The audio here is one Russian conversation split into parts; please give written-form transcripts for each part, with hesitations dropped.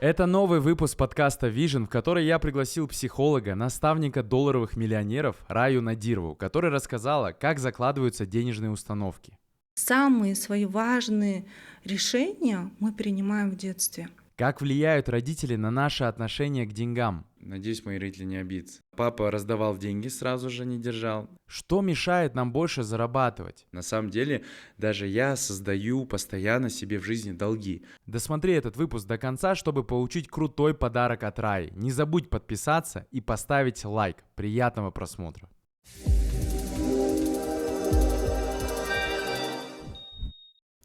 Это новый выпуск подкаста Vision, в который я пригласил психолога, наставника долларовых миллионеров Раю Надирову, которая рассказала, как закладываются денежные установки. Самые свои важные решения мы принимаем в детстве. Как влияют родители на наше отношение к деньгам? Надеюсь, мои родители не обидятся. Папа раздавал деньги, сразу же не держал. Что мешает нам больше зарабатывать? На самом деле, даже я создаю постоянно себе в жизни долги. Досмотри этот выпуск до конца, чтобы получить крутой подарок от Раи. Не забудь подписаться и поставить лайк. Приятного просмотра.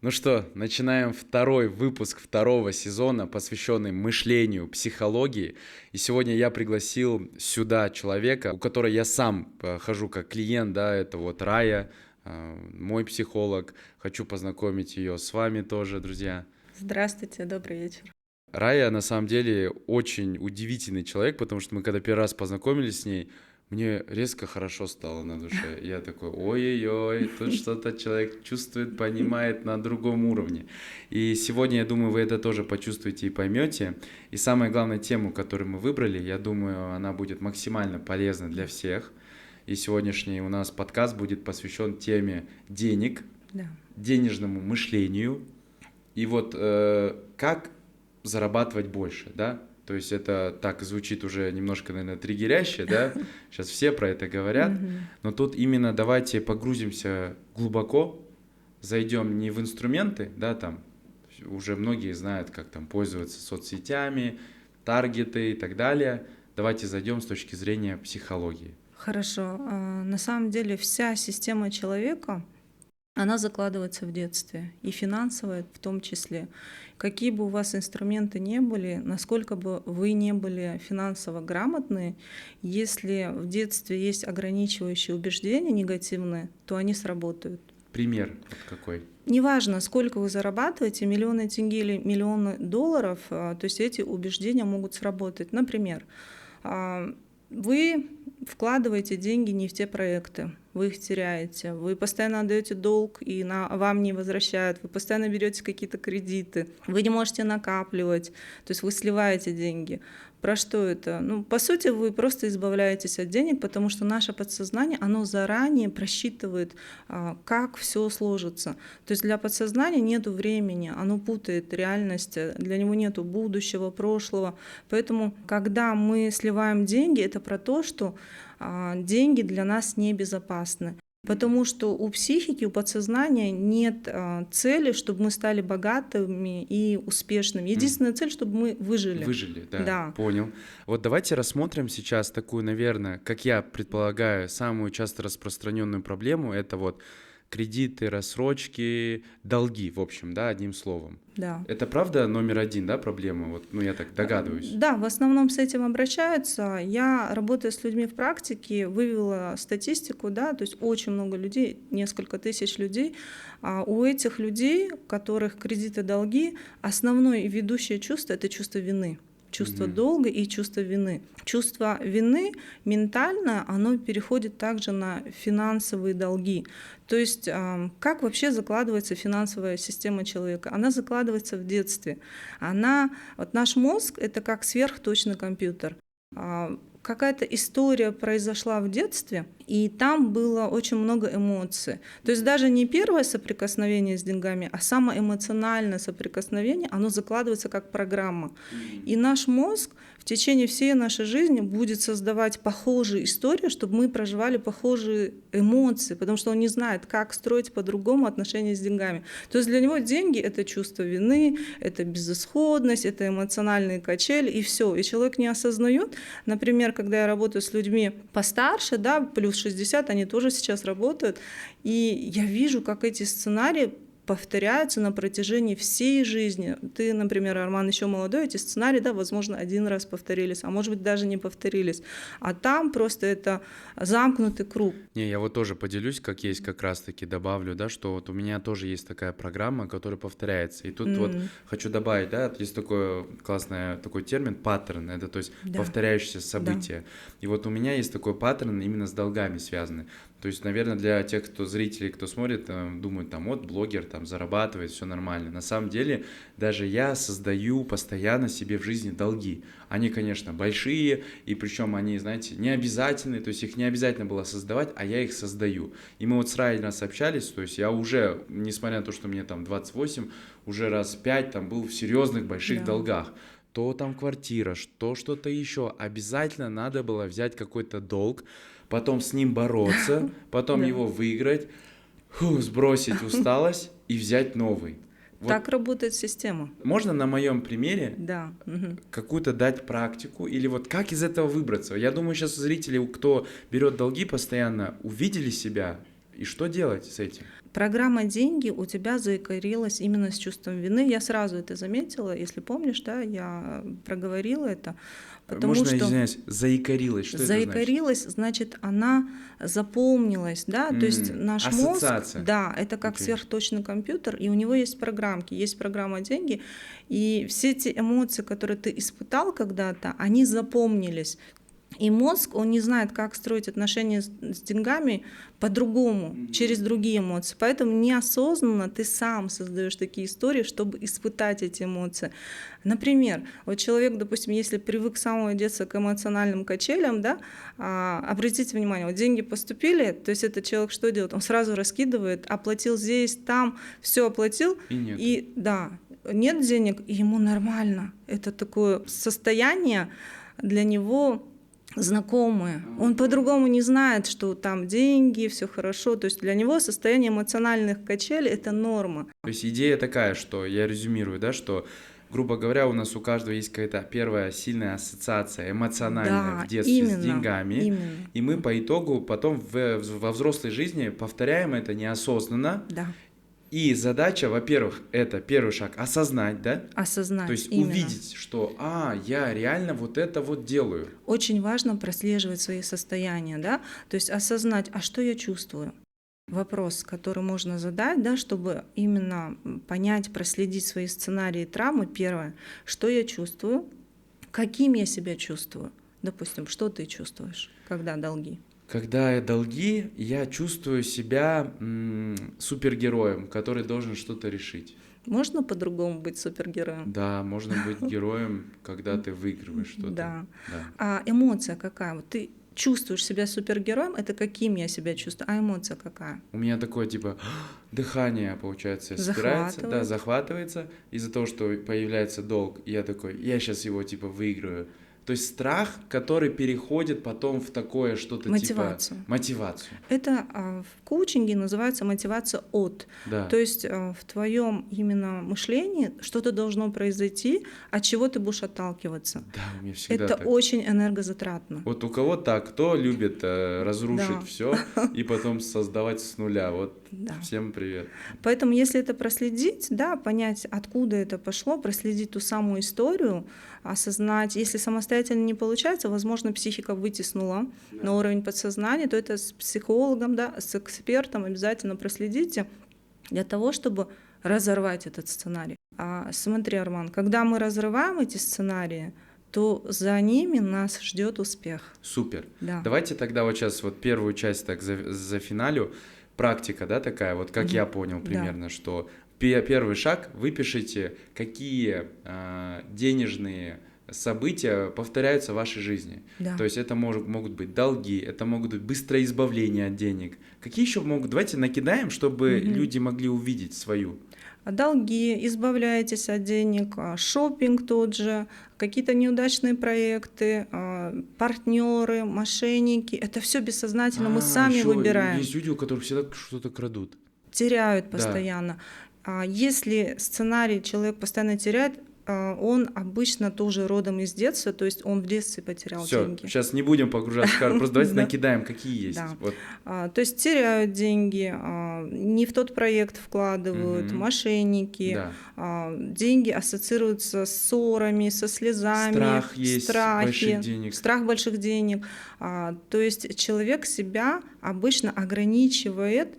Ну что, начинаем второй выпуск второго сезона, посвященный мышлению, психологии. И сегодня я пригласил сюда человека, у которого я сам хожу как клиент, да, это вот Рая, мой психолог. Хочу познакомить ее с вами тоже, друзья. Здравствуйте, добрый вечер. Рая на самом деле очень удивительный человек, потому что мы когда первый раз познакомились с ней, мне резко хорошо стало на душе. Я такой, ой-ой-ой, тут что-то человек чувствует, понимает на другом уровне. И сегодня, я думаю, вы это тоже почувствуете и поймете. И самая главная тема, которую мы выбрали, я думаю, она будет максимально полезна для всех. И сегодняшний у нас подкаст будет посвящен теме денег, денежному мышлению. И вот как зарабатывать больше, да? То есть это так звучит уже немножко, наверное, триггеряще, да? Сейчас все про это говорят. Но тут именно давайте погрузимся глубоко, зайдем не в инструменты, да, там уже многие знают, как там пользоваться соцсетями, таргеты и так далее. Давайте зайдем с точки зрения психологии. Хорошо. На самом деле вся система человека, она закладывается в детстве, и финансовая в том числе. Какие бы у вас инструменты ни были, насколько бы вы не были финансово грамотны, если в детстве есть ограничивающие убеждения негативные, то они сработают. Пример вот какой? Неважно, сколько вы зарабатываете, миллионы тенге или миллионы долларов, то есть эти убеждения могут сработать. Например, вы вкладываете деньги не в те проекты, вы их теряете, вы постоянно отдаете долг и вам не возвращают, вы постоянно берете какие-то кредиты, вы не можете накапливать, то есть вы сливаете деньги. Про что это? По сути, вы просто избавляетесь от денег, потому что наше подсознание, оно заранее просчитывает, как все сложится. То есть для подсознания нету времени, оно путает реальность, для него нету будущего, прошлого. Поэтому, когда мы сливаем деньги, это про то, что деньги для нас небезопасны. Потому что у психики, у подсознания нет цели, чтобы мы стали богатыми и успешными. Единственная цель, чтобы мы выжили. Выжили, да, понял. Вот давайте рассмотрим сейчас такую, наверное, как я предполагаю, самую часто распространенную проблему. Это вот кредиты, рассрочки, долги, в общем, да, одним словом. Да. Это правда номер один, да, проблема? Вот, я так догадываюсь. Да, в основном с этим обращаются. Я, работая с людьми в практике, вывела статистику, да, то есть очень много людей, несколько тысяч людей. У этих людей, у которых кредиты, долги, основное и ведущее чувство — это чувство вины. Чувство долга и чувство вины. Чувство вины ментально, оно переходит также на финансовые долги. То есть как вообще закладывается финансовая система человека? Она закладывается в детстве. Наш мозг — это как сверхточный компьютер. Какая-то история произошла в детстве, и там было очень много эмоций. То есть даже не первое соприкосновение с деньгами, а самое эмоциональное соприкосновение, оно закладывается как программа. И наш мозг в течение всей нашей жизни будет создавать похожие истории, чтобы мы проживали похожие эмоции, потому что он не знает, как строить по-другому отношения с деньгами. То есть для него деньги — это чувство вины, это безысходность, это эмоциональные качели, и все. И человек не осознает. Например, когда я работаю с людьми постарше, да, плюс 60, они тоже сейчас работают, и я вижу, как эти сценарии повторяются на протяжении всей жизни. Ты, например, Арман, еще молодой, эти сценарии, да, возможно, один раз повторились, а может быть, даже не повторились. А там просто это замкнутый круг. Я вот тоже поделюсь, как есть, как раз-таки добавлю, да, что вот у меня тоже есть такая программа, которая повторяется. И тут вот хочу добавить, да, есть такой классный такой термин паттерн, это то есть повторяющиеся события. И вот у меня есть такой паттерн именно с долгами связанный. То есть, наверное, для тех, кто зрителей, кто смотрит, думают, там, вот блогер там зарабатывает, все нормально. На самом деле, даже я создаю постоянно себе в жизни долги. Они, конечно, большие, и причем они, знаете, не обязательные, то есть их не обязательно было создавать, а я их создаю. И мы вот с Раей раз общались, то есть я уже, несмотря на то, что мне там 28, уже раз 5 там был в серьезных больших долгах. То там квартира, что-то еще. Обязательно надо было взять какой-то долг, потом с ним бороться, потом его выиграть, сбросить усталость и взять новый. Вот Так работает система. можно на моем примере Да. какую-то дать практику или вот как из этого выбраться? Я думаю, сейчас зрители, кто берет долги постоянно, увидели себя, и что делать с этим? Программа «Деньги» у тебя заикарилась именно с чувством вины. Я сразу это заметила, если помнишь, да, я проговорила это. Потому Можно, что извиняюсь, заикарилась, что это значит? заикарилась, значит, она запомнилась, да, то есть наш ассоциация. мозг, да, это как сверхточный компьютер, и у него есть программки, есть программа «Деньги», и все эти эмоции, которые ты испытал когда-то, они запомнились. И мозг, он не знает, как строить отношения с деньгами по-другому, через другие эмоции. Поэтому неосознанно ты сам создаешь такие истории, чтобы испытать эти эмоции. Например, вот человек, допустим, если привык с самого детства к эмоциональным качелям, да, обратите внимание, вот деньги поступили, то есть этот человек что делает? Он сразу раскидывает, оплатил здесь, там, все оплатил, и да, нет денег, и ему нормально. Это такое состояние для него знакомые. Он по-другому не знает, что там деньги, все хорошо. То есть для него состояние эмоциональных качелей — это норма. То есть идея такая, что я резюмирую, да, что, грубо говоря, у нас у каждого есть какая-то первая сильная ассоциация эмоциональная в детстве с деньгами. Именно. И мы по итогу потом во взрослой жизни повторяем это неосознанно. Да. И задача, во-первых, это первый шаг — осознать, да? Осознать. То есть именно. увидеть, что я реально вот это вот делаю. Очень важно прослеживать свои состояния, да, то есть осознать, а что я чувствую. Вопрос, который можно задать, да, чтобы именно понять, проследить свои сценарии травмы. Первое, что я чувствую, каким я себя чувствую. Допустим, что ты чувствуешь, когда долги? Когда я долги, я чувствую себя супергероем, который должен что-то решить. Можно по-другому быть супергероем? Да, можно быть героем, когда ты выигрываешь что-то. Да. А эмоция какая? Вот ты чувствуешь себя супергероем, это каким я себя чувствую, а эмоция какая? У меня такое типа дыхание, получается, спирается, да, захватывается из-за того, что появляется долг. И я такой, я сейчас его типа выиграю. То есть страх, который переходит потом в такое что-то мотивацию. Типа мотивацию. Это в коучинге называется мотивация от. Да. То есть в твоем именно мышлении что-то должно произойти, от чего ты будешь отталкиваться. Да, у меня всегда это так. очень энергозатратно. Вот у кого так, кто любит разрушить все и потом создавать с нуля. Вот всем привет. Поэтому если это проследить, да, понять, откуда это пошло, проследить ту самую историю, осознать, если самостоятельно не получается, возможно, психика вытеснула на уровень подсознания, то это с психологом, да, с экспертом обязательно проследите для того, чтобы разорвать этот сценарий. Смотри, Арман, когда мы разрываем эти сценарии, то за ними нас ждет успех. Супер. Да. Давайте тогда вот сейчас вот первую часть так за финалю. Практика, да, такая, вот как я понял примерно, что первый шаг — выпишите, какие денежные события повторяются в вашей жизни. Да. То есть это могут быть долги, это могут быть быстрое избавление от денег. Какие еще могут? Давайте накидаем, чтобы люди могли увидеть свою. Долги, избавляйтесь от денег, шопинг тот же, какие-то неудачные проекты, партнеры, мошенники. Это все бессознательно, мы сами выбираем. Есть люди, у которых всегда что-то крадут. Теряют постоянно. Если сценарий человек постоянно теряет, он обычно тоже родом из детства, то есть он в детстве потерял деньги. Все, сейчас не будем погружаться в карту, просто давайте накидаем, какие есть. То есть теряют деньги, не в тот проект вкладывают, мошенники, деньги ассоциируются с ссорами, со слезами, страх есть, больших денег. Страх больших денег. То есть человек себя обычно ограничивает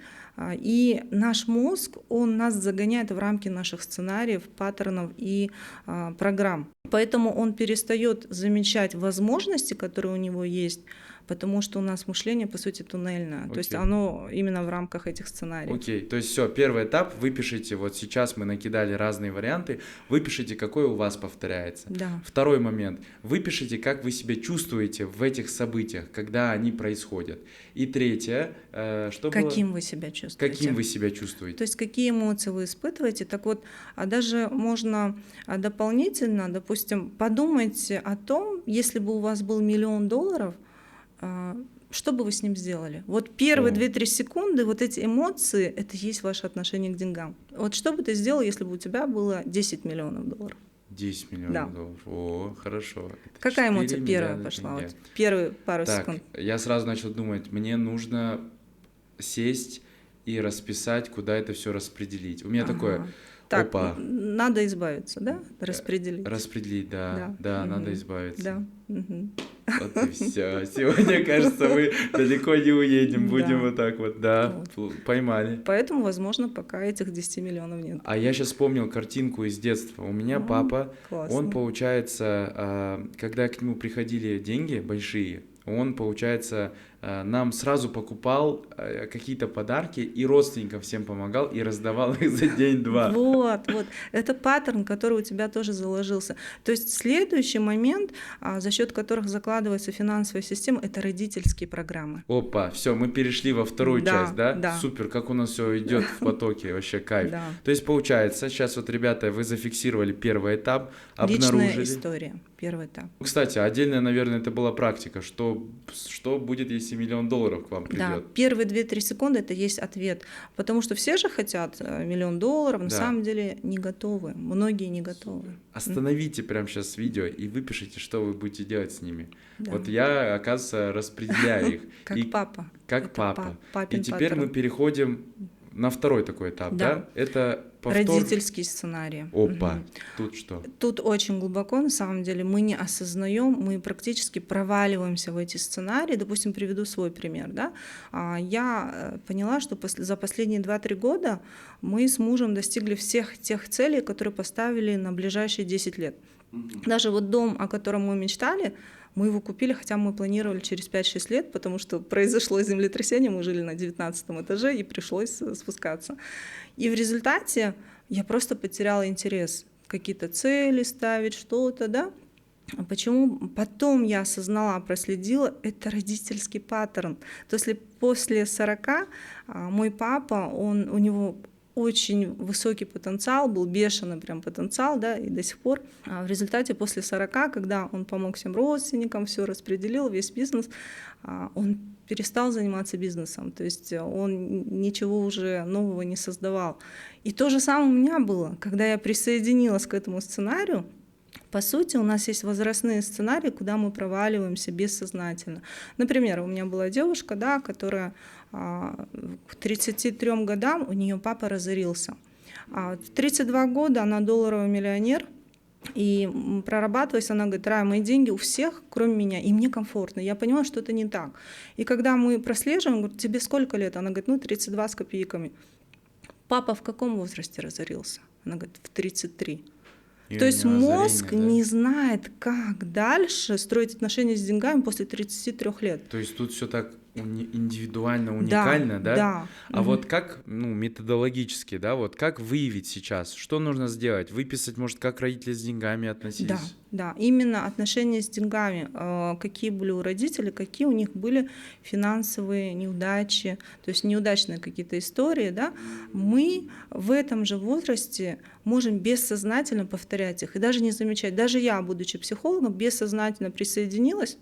И наш мозг, он нас загоняет в рамки наших сценариев, паттернов и программ. Поэтому он перестает замечать возможности, которые у него есть, потому что у нас мышление, по сути, туннельное. То есть оно именно в рамках этих сценариев. Окей, то есть все, первый этап, выпишите, вот сейчас мы накидали разные варианты, выпишите, какой у вас повторяется. Да. Второй момент, выпишите, как вы себя чувствуете в этих событиях, когда они происходят. И третье, что Каким было? вы себя чувствуете? Каким вы себя чувствуете? То есть какие эмоции вы испытываете. Так вот, даже можно дополнительно, допустим, подумать о том, если бы у вас был $1 миллион, что бы вы с ним сделали? Вот первые 2-3 секунды, вот эти эмоции, это есть ваше отношение к деньгам. Вот что бы ты сделал, если бы у тебя было $10 миллионов? 10 миллионов долларов. О, хорошо. Это Какая 4 эмоция первая миллиарда пошла? тенге. Вот первые пару Так, секунд. я сразу начал думать, мне нужно сесть и расписать, куда это все распределить. У меня такое, Так, опа, надо избавиться, да? Распределить. распределить, да, надо избавиться. Да. Мгм. Вот и все. Сегодня, кажется, мы далеко не уедем, будем Да. вот так вот, да, поймали. Поэтому, возможно, пока этих 10 миллионов нет. А я сейчас вспомнил картинку из детства. У меня папа, Классно. он, получается, когда к нему приходили деньги большие, он, получается, нам сразу покупал какие-то подарки и родственникам всем помогал и раздавал их за день-два. Вот. Это паттерн, который у тебя тоже заложился. То есть следующий момент, за счет которых закладывается финансовая система, это родительские программы. Опа, все, мы перешли во вторую Да, часть, да? да. Супер, как у нас все идет в потоке, вообще кайф. Да. То есть получается, сейчас вот, ребята, вы зафиксировали первый этап, Личная обнаружили. история, первый этап. Кстати, отдельная, наверное, это была практика, что будет, если $1 миллион к вам придет? Да, первые 2-3 секунды это есть ответ, потому что все же хотят $1 миллион, на самом деле не готовы, многие не готовы. Остановите прямо сейчас видео и выпишите, что вы будете делать с ними. Да. Вот я, оказывается, распределяю их. Как папа. Как Это папа. папин И теперь паттерн. мы переходим на второй такой этап, да? Это повтор... Родительский сценарий. Опа, Мгм. тут что? Тут очень глубоко, на самом деле, мы не осознаем, мы практически проваливаемся в эти сценарии. Допустим, приведу свой пример. Да? Я поняла, что за последние 2-3 года мы с мужем достигли всех тех целей, которые поставили на ближайшие 10 лет. Даже вот дом, о котором мы мечтали, мы его купили, хотя мы планировали через 5-6 лет, потому что произошло землетрясение, мы жили на 19 этаже и пришлось спускаться. И в результате я просто потеряла интерес. Какие-то цели ставить, что-то, да? А почему? Потом я осознала, проследила, это родительский паттерн. То есть после 40 мой папа, у него очень высокий потенциал, был бешеный прям потенциал, да, и до сих пор. В результате после 40, когда он помог всем родственникам, все распределил, весь бизнес, он перестал заниматься бизнесом, то есть он ничего уже нового не создавал. И то же самое у меня было, когда я присоединилась к этому сценарию. По сути, у нас есть возрастные сценарии, куда мы проваливаемся бессознательно. Например, у меня была девушка, да, которая к 33 годам у нее папа разорился. В 32 года она долларовый миллионер, и прорабатываясь, она говорит: Рая, мои деньги у всех, кроме меня, и мне комфортно. Я поняла, что это не так. И когда мы прослеживаем, говорю: тебе сколько лет? Она говорит: 32 с копейками. Папа в каком возрасте разорился? Она говорит: в 33. И То есть мозг озарение, да? не знает, как дальше строить отношения с деньгами после 33 лет. То есть тут все так индивидуально, уникально, да? Да. А вот как, методологически, да, вот как выявить сейчас, что нужно сделать? Выписать, может, как родители с деньгами относились? Да, именно отношения с деньгами, какие были у родителей, какие у них были финансовые неудачи, то есть неудачные какие-то истории, да, мы в этом же возрасте можем бессознательно повторять их и даже не замечать. Даже я, будучи психологом, бессознательно присоединилась.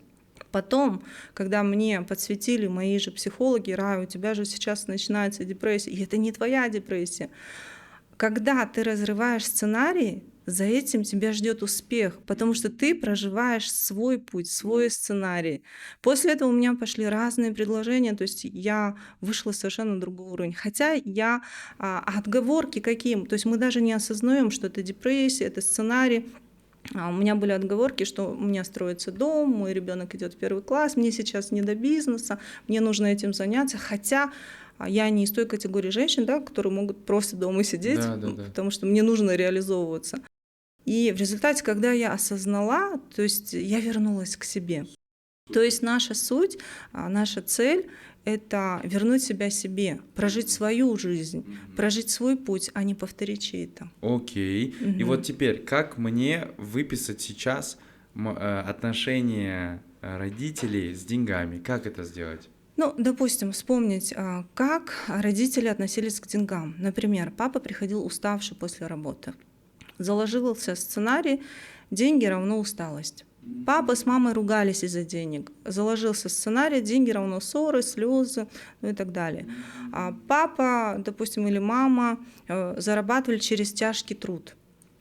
Потом, когда мне подсветили мои же психологи: Рая, у тебя же сейчас начинается депрессия, и это не твоя депрессия. Когда ты разрываешь сценарий, за этим тебя ждет успех, потому что ты проживаешь свой путь, свой сценарий. После этого у меня пошли разные предложения, то есть я вышла совершенно на другой уровень. Хотя я отговорки каким, то есть мы даже не осознаем, что это депрессия, это сценарий. У меня были отговорки, что у меня строится дом, мой ребенок идет в 1 класс, мне сейчас не до бизнеса, мне нужно этим заняться, хотя я не из той категории женщин, да, которые могут просто дома сидеть, потому что мне нужно реализовываться. И в результате, когда я осознала, то есть я вернулась к себе. То есть наша суть, наша цель — это вернуть себя себе, прожить свою жизнь, прожить свой путь, а не повторить чей-то. Окей. И вот теперь, как мне выписать сейчас отношения родителей с деньгами? Как это сделать? Ну, допустим, вспомнить, как родители относились к деньгам. Например, папа приходил уставший после работы. Заложился сценарий «деньги равно усталость». Папа с мамой ругались из-за денег. Заложился сценарий «деньги равно ссоры, слезы», ну и так далее. А папа, допустим, или мама зарабатывали через тяжкий труд.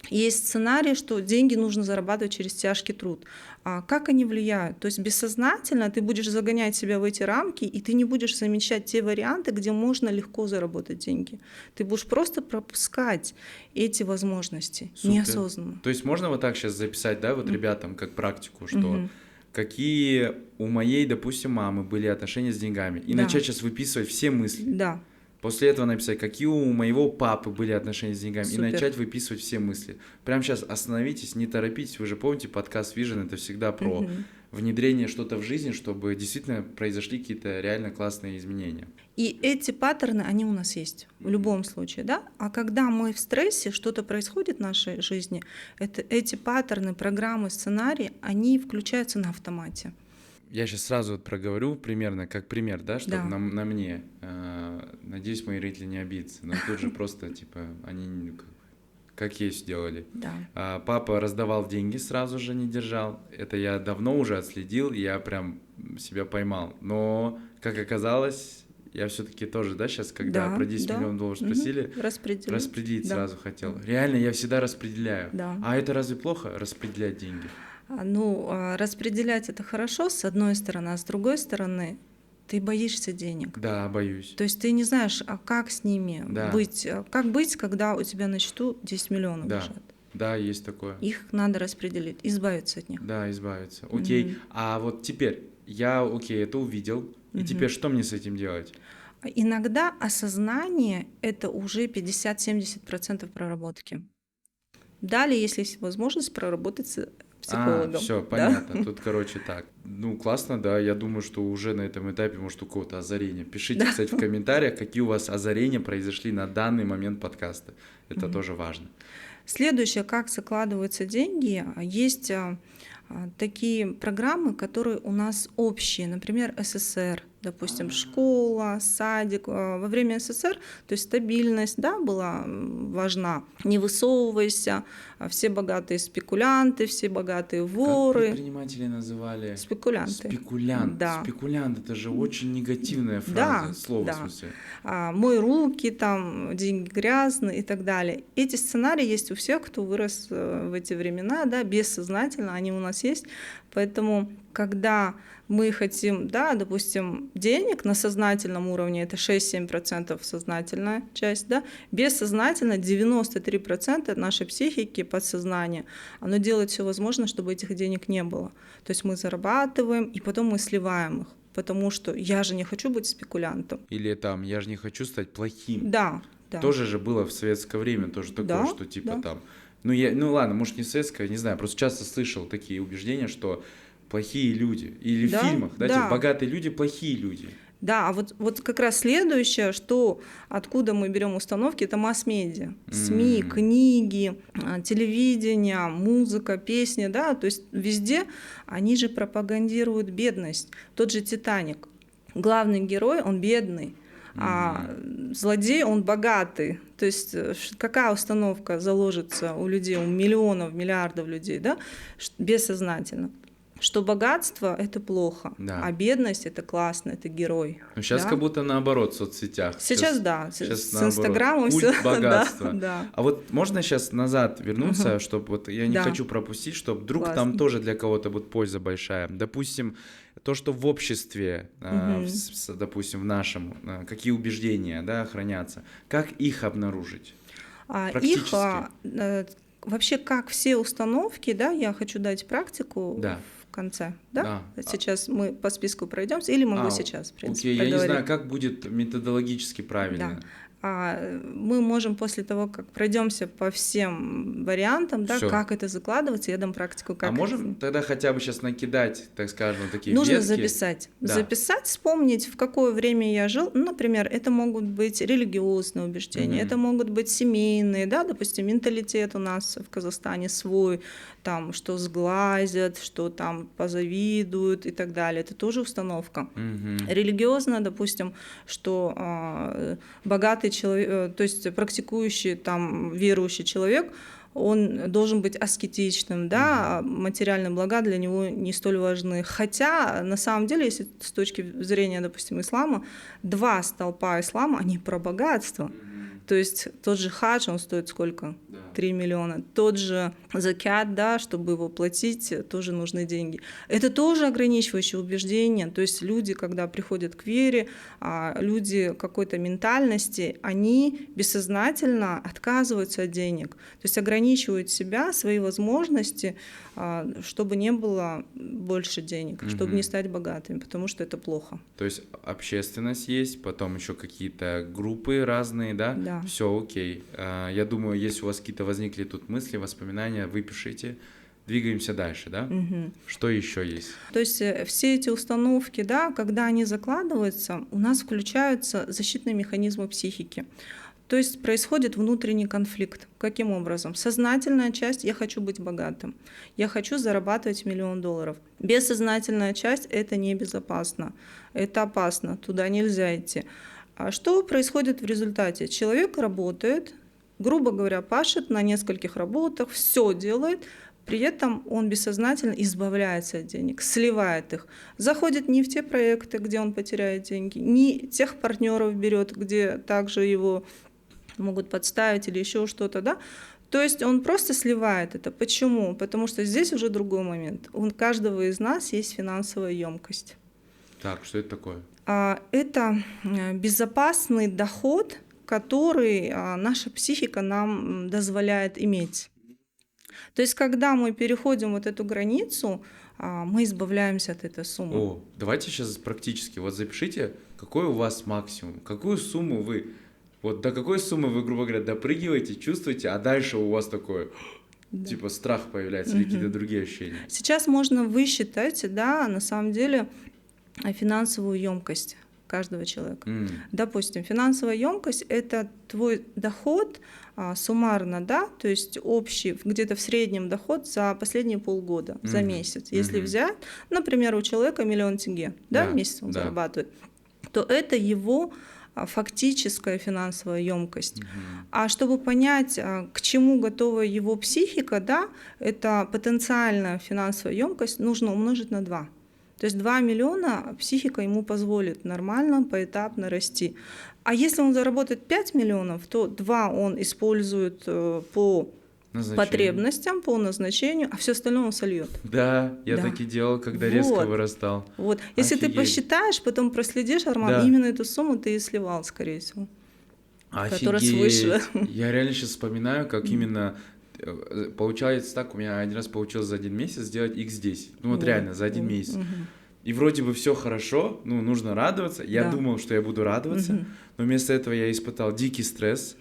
Есть сценарий, что деньги нужно зарабатывать через тяжкий труд. А как они влияют? То есть бессознательно ты будешь загонять себя в эти рамки, и ты не будешь замечать те варианты, где можно легко заработать деньги. Ты будешь просто пропускать эти возможности. Супер. Неосознанно. То есть можно вот так сейчас записать, да, вот ребятам как практику, что какие у моей, допустим, мамы были отношения с деньгами, и начать сейчас выписывать все мысли. Да. После этого написать, какие у моего папы были отношения с деньгами, Супер. и начать выписывать все мысли. Прямо сейчас остановитесь, не торопитесь. Вы же помните, подкаст Vision — это всегда про внедрение что-то в жизнь, чтобы действительно произошли какие-то реально классные изменения. И эти паттерны, они у нас есть в любом случае, да? А когда мы в стрессе, что-то происходит в нашей жизни, эти паттерны, программы, сценарии, они включаются на автомате. Я сейчас сразу вот проговорю примерно, как пример, да, чтобы на мне. Надеюсь, мои родители не обидятся, но тут же просто, типа, они как есть делали. Да. Папа раздавал деньги, сразу же не держал. Это я давно уже отследил, и я прям себя поймал. Но, как оказалось, я все-таки тоже, да, сейчас, когда про 10 миллионов долларов спросили, распределить сразу хотел. Реально, я всегда распределяю. Да. А это разве плохо, распределять деньги? Ну, распределять это хорошо, с одной стороны, а с другой стороны, ты боишься денег. Да, боюсь. То есть ты не знаешь, а как с ними быть, как быть, когда у тебя на счету 10 миллионов лежат. Да, есть такое. Их надо распределить, избавиться от них. Да, избавиться. Окей, а вот теперь, я, это увидел, и теперь что мне с этим делать? Иногда осознание — это уже 50-70% проработки. Далее, если есть возможность, проработать с психологом. Все, понятно. Тут, короче, так. Ну, классно, да. Я думаю, что уже на этом этапе, может, у кого-то озарение. Пишите, кстати, в комментариях, какие у вас озарения произошли на данный момент подкаста. Это тоже важно. Следующее, как закладываются деньги. Есть такие программы, которые у нас общие. Например, СССР. Допустим, школа, садик. Во время СССР, то есть стабильность, да, была важна. Не высовывайся, все богатые спекулянты, все богатые воры. Как предприниматели называли? Спекулянты. Спекулянт. Да. Спекулянт — это же очень негативная фраза, слово в смысле. Мой руки, там, деньги грязные и так далее. Эти сценарии есть у всех, кто вырос в эти времена, да, бессознательно, они у нас есть. Поэтому, когда мы хотим, да, допустим, денег на сознательном уровне, это 6-7% сознательная часть, да, бессознательно 93% нашей психики, подсознания, оно делает все возможное, чтобы этих денег не было. То есть мы зарабатываем, и потом мы сливаем их, потому что я же не хочу быть спекулянтом. Или там, я же не хочу стать плохим. Да. Тоже же было в советское время, тоже такое, что типа там... Ну ладно, может, не советское, не знаю, просто часто слышал такие убеждения, что плохие люди. Или в фильмах, да, типа богатые люди, плохие люди. Да, а вот как раз следующее, что откуда мы берем установки, это масс-медиа. СМИ, книги, телевидение, музыка, песни, да, то есть везде они же пропагандируют бедность. Тот же «Титаник». Главный герой, он бедный, а злодей, он богатый. То есть какая установка заложится у людей, у миллионов, миллиардов людей, да, бессознательно? Что богатство — это плохо, а бедность — это классно, это герой. Ну, сейчас как будто наоборот в соцсетях. Сейчас с Инстаграмом все. Культ богатства. Да. А вот можно сейчас назад вернуться, чтобы вот я не хочу пропустить, чтобы вдруг там тоже для кого-то будет польза большая. Допустим, то, что в обществе, допустим, в нашем, какие убеждения, да, хранятся, как их обнаружить? Практически. вообще, как все установки, да, я хочу дать практику Да. в конце, да? Да. Сейчас мы по списку пройдемся, или могу сейчас, в принципе, окей, я не проговорить. знаю, как будет методологически правильно. Мы можем после того, как пройдемся по всем вариантам, да, Всё. как это закладывается, я дам практику, как А можем тогда хотя бы сейчас накидать, так скажем, такие нужно ветки? записать. Да. Записать, вспомнить, в какое время я жил. Ну, например, это могут быть религиозные убеждения, это могут быть семейные, да, допустим, менталитет у нас в Казахстане свой, там, что сглазят, что там позавидуют и так далее. Это тоже установка. Религиозно, допустим, что богатый человек, то есть практикующий, там, верующий человек, он должен быть аскетичным, да, материальные блага для него не столь важны. Хотя, на самом деле, если с точки зрения, допустим, ислама, два столпа ислама, они про богатство. То есть тот же хадж, он стоит сколько? 3 миллиона. Тот же закят, да, чтобы его платить, тоже нужны деньги. Это тоже ограничивающее убеждение. То есть люди, когда приходят к вере, люди какой-то ментальности, они бессознательно отказываются от денег. То есть ограничивают себя, свои возможности, чтобы не было больше денег, чтобы не стать богатыми, потому что это плохо. То есть общественность есть, потом еще какие-то группы разные, да? Да. Все окей. Я думаю, если у вас какие-то возникли тут мысли, воспоминания, вы пишите. Двигаемся дальше, да? Что еще есть? То есть все эти установки, да, когда они закладываются, у нас включаются защитные механизмы психики. То есть происходит внутренний конфликт. Каким образом? Сознательная часть — я хочу быть богатым, я хочу зарабатывать $1 миллион. Бессознательная часть — это небезопасно, это опасно, туда нельзя идти. А что происходит в результате? Человек работает, грубо говоря, пашет на нескольких работах, все делает, при этом он бессознательно избавляется от денег, сливает их, заходит не в те проекты, где он потеряет деньги, не тех партнеров берет, где также его могут подставить или еще что-то, да. То есть он просто сливает это. Почему? Потому что здесь уже другой момент. У каждого из нас есть финансовая емкость. Так, что это такое? Это безопасный доход, который наша психика нам дозволяет иметь. То есть, когда мы переходим вот эту границу, мы избавляемся от этой суммы. Давайте сейчас практически. Вот запишите, какой у вас максимум, какую сумму вы, вот до какой суммы вы, грубо говоря, допрыгиваете, чувствуете, а дальше у вас такое, типа страх появляется или какие-то другие ощущения. Сейчас можно высчитать, да, на самом деле, финансовую емкость каждого человека. Допустим, финансовая емкость — это твой доход суммарно, да, то есть общий, где-то в среднем доход за последние полгода, за месяц. Если взять, например, у человека 1 миллион тенге, да, в месяц он зарабатывает, то это его фактическая финансовая емкость. А чтобы понять, к чему готова его психика, да, это потенциальная финансовая емкость, нужно умножить на 2. То есть 2 миллиона психика ему позволит нормально, поэтапно расти. А если он заработает 5 миллионов, то 2 он использует по потребностям, по назначению, а все остальное он сольет. Да, я так и делал, когда резко вырастал. Вот. Если ты посчитаешь, потом проследишь, Арман, именно эту сумму ты и сливал, скорее всего. Которая свыше. Я реально сейчас вспоминаю, как именно получается так, у меня один раз получилось за 1 месяц сделать x10. Ну вот реально, за 1 месяц. И вроде бы все хорошо, ну нужно радоваться. Я думал, что я буду радоваться, но вместо этого я испытал дикий стресс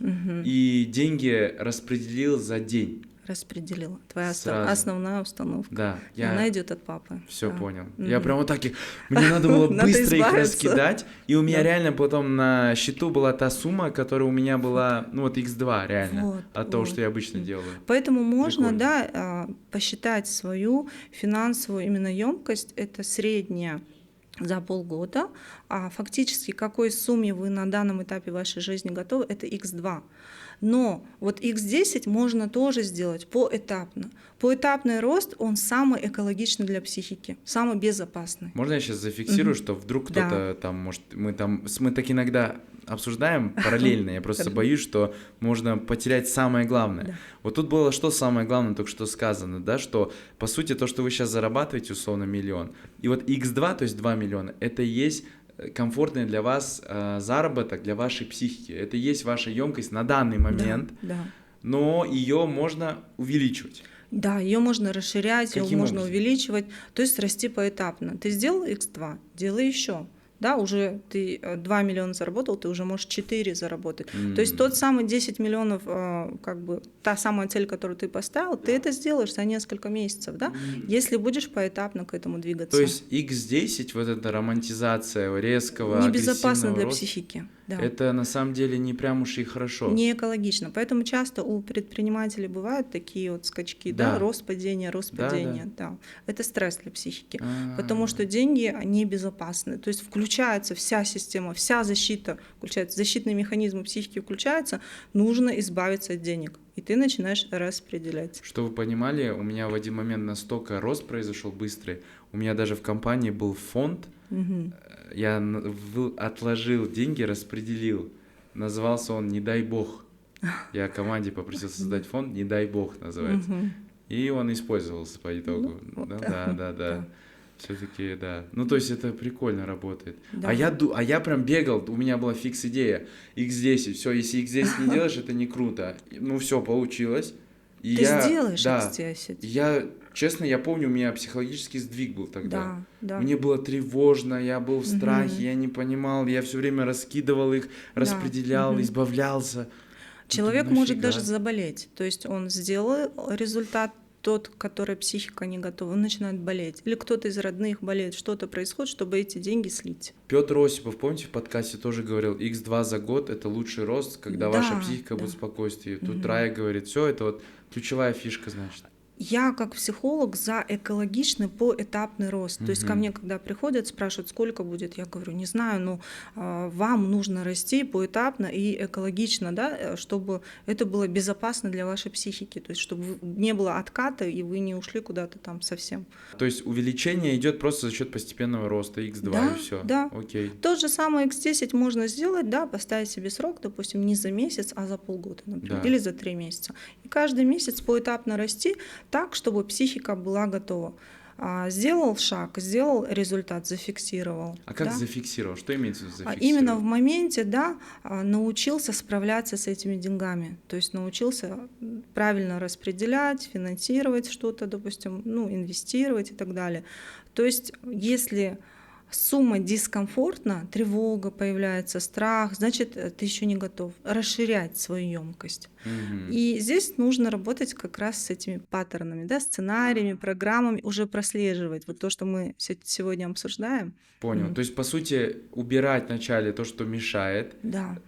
и деньги распределил за день. Распределила. Твоя основная установка. Да. Она идет от папы. Все понял. Я прям вот так, мне надо было быстро их раскидать, и у меня реально потом на счету была та сумма, которая у меня была, ну вот x2 реально, от того, что я обычно делаю. Поэтому можно, да, посчитать свою финансовую именно емкость, это средняя за полгода, а фактически какой сумме вы на данном этапе вашей жизни готовы, это x2. Но вот x10 можно тоже сделать поэтапно. Поэтапный рост, он самый экологичный для психики, самый безопасный. Можно я сейчас зафиксирую, что вдруг кто-то там, может, мы так иногда обсуждаем параллельно, я просто боюсь, что можно потерять самое главное. Вот тут было что самое главное только что сказано, да, что по сути то, что вы сейчас зарабатываете, условно, 1 миллион, и вот x2, то есть 2 миллиона, это и есть комфортный для вас заработок, для вашей психики. Это и есть ваша емкость на данный момент. но ее можно увеличивать. Да, ее можно расширять, ее Каким можно образом? увеличивать, то есть расти поэтапно. Ты сделал x2, делай еще. Да, уже ты 2 миллиона заработал, ты уже можешь 4 заработать. То есть тот самый 10 миллионов, как бы та самая цель, которую ты поставил, ты это сделаешь за несколько месяцев, да, если будешь поэтапно к этому двигаться. То есть x10, вот эта романтизация резкого, Небезопасно агрессивного для роста, психики. Да. это на самом деле не прям уж и хорошо. Не экологично. Поэтому часто у предпринимателей бывают такие вот скачки, да, Да. рост падения, Да. да. Это стресс для психики, А. потому что деньги, они безопасны. То есть включается вся система, вся защита, включается, защитные механизмы психики включаются, нужно избавиться от денег. И ты начинаешь распределять. Что вы понимали, у меня в один момент настолько рост произошел быстрый, у меня даже в компании был фонд, я отложил деньги, распределил. Назывался он «Не дай бог». Я команде попросил создать фонд «Не дай бог» называется. И он использовался по итогу. Да. Все-таки, да. Ну, то есть это прикольно работает. Да. А я прям бегал, у меня была фикс-идея. X10, все, если X10 не делаешь, это не круто. Ну, все, получилось. И Ты я, сделаешь да, X10. Честно, я помню, у меня психологический сдвиг был тогда. Да. Мне было тревожно, я был в страхе, я не понимал, я все время раскидывал их, распределял, избавлялся. Человек Нафига? может даже заболеть. То есть он сделал результат тот, который психика не готова, он начинает болеть. Или кто-то из родных болеет, что-то происходит, чтобы эти деньги слить. Петр Осипов, помните, в подкасте тоже говорил, X2 за год — это лучший рост, когда ваша психика будет в спокойствии. Тут Рая говорит, все, это вот ключевая фишка, значит. Я как психолог за экологичный поэтапный рост. То есть ко мне, когда приходят, спрашивают, сколько будет, я говорю, не знаю, но вам нужно расти поэтапно и экологично, да, чтобы это было безопасно для вашей психики, то есть чтобы не было отката и вы не ушли куда-то там совсем. То есть увеличение идет просто за счет постепенного роста X2 да, и все. Да. Окей. Тот же самый X10 можно сделать, да, поставить себе срок, допустим, не за месяц, а за полгода, например, или за 3 месяца. И каждый месяц поэтапно расти так, чтобы психика была готова. Сделал шаг, сделал результат, зафиксировал. А как зафиксировал? Что имеется в виду зафиксировал? Именно в моменте, да, научился справляться с этими деньгами. То есть научился правильно распределять, финансировать что-то, допустим, инвестировать и так далее. То есть если сумма дискомфортна, тревога появляется, страх, значит, ты еще не готов расширять свою емкость. И здесь нужно работать как раз с этими паттернами, да, сценариями, программами, уже прослеживать. Вот то, что мы сегодня обсуждаем. Понял. То есть, по сути, убирать вначале то, что мешает,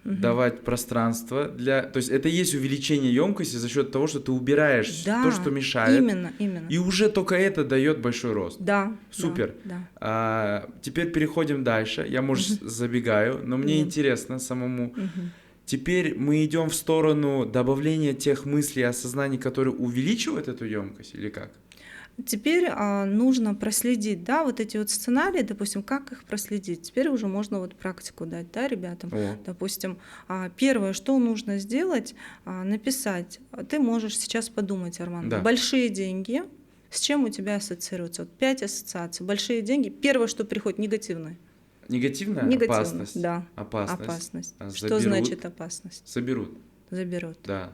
давать пространство для... То есть это и есть увеличение емкости за счет того, что ты убираешь то, что мешает. Именно. И уже только это дает большой рост. Да. Супер. Да. Теперь переходим дальше. Я, может, забегаю, но мне интересно самому. Теперь мы идем в сторону добавления тех мыслей и осознаний, которые увеличивают эту емкость, или как? Теперь нужно проследить, да, вот эти вот сценарии, допустим, как их проследить. Теперь уже можно вот практику дать, да, ребятам. Допустим, первое, что нужно сделать, написать. Ты можешь сейчас подумать, Арман, большие деньги, с чем у тебя ассоциируются? Вот 5 ассоциаций. Большие деньги. Первое, что приходит, негативное. Негативная? Опасность? Да. Опасность. Что значит опасность? Заберут. Да.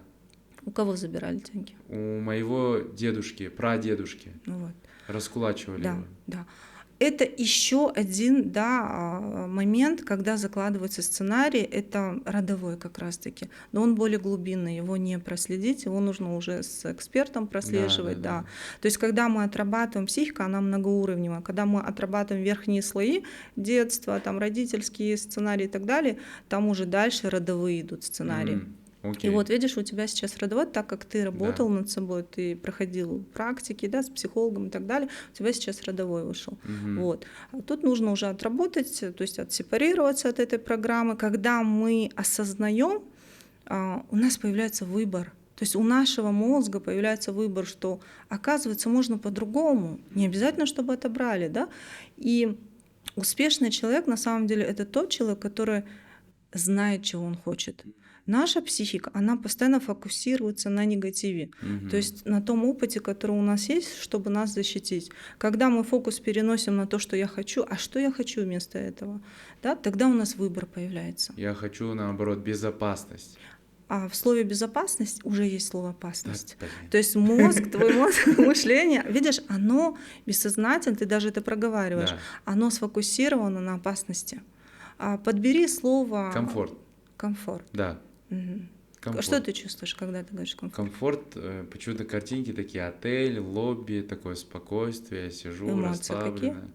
У кого забирали деньги? У моего дедушки, прадедушки. Вот. Раскулачивали его. Да. Это еще один, момент, когда закладывается сценарий, это родовой как раз-таки, но он более глубинный, его не проследить, его нужно уже с экспертом прослеживать. Да. То есть когда мы отрабатываем, психика, она многоуровневая, когда мы отрабатываем верхние слои детства, там родительские сценарии и так далее, там уже дальше родовые идут сценарии. И вот видишь, у тебя сейчас родовой, так как ты работал над собой, ты проходил практики, да, с психологом и так далее, у тебя сейчас родовой вышел. Вот. Тут нужно уже отработать, то есть отсепарироваться от этой программы. Когда мы осознаем, у нас появляется выбор. То есть у нашего мозга появляется выбор, что, оказывается, можно по-другому. Не обязательно, чтобы отобрали. Да? И успешный человек, на самом деле, это тот человек, который знает, чего он хочет. Наша психика, она постоянно фокусируется на негативе, то есть на том опыте, который у нас есть, чтобы нас защитить. Когда мы фокус переносим на то, что я хочу, а что я хочу вместо этого, да, тогда у нас выбор появляется. Я хочу, наоборот, безопасность. А в слове безопасность уже есть слово опасность. Да, То есть мозг, твой мозг, мышление, видишь, оно бессознательно, ты даже это проговариваешь, да. оно сфокусировано на опасности. Подбери слово Комфорт. комфорт. Да. Мгм. Комфорт. Что ты чувствуешь, когда ты говоришь комфорт? Комфорт, почему-то картинки такие, отель, лобби, такое спокойствие, я сижу, Эмоции расслабленно.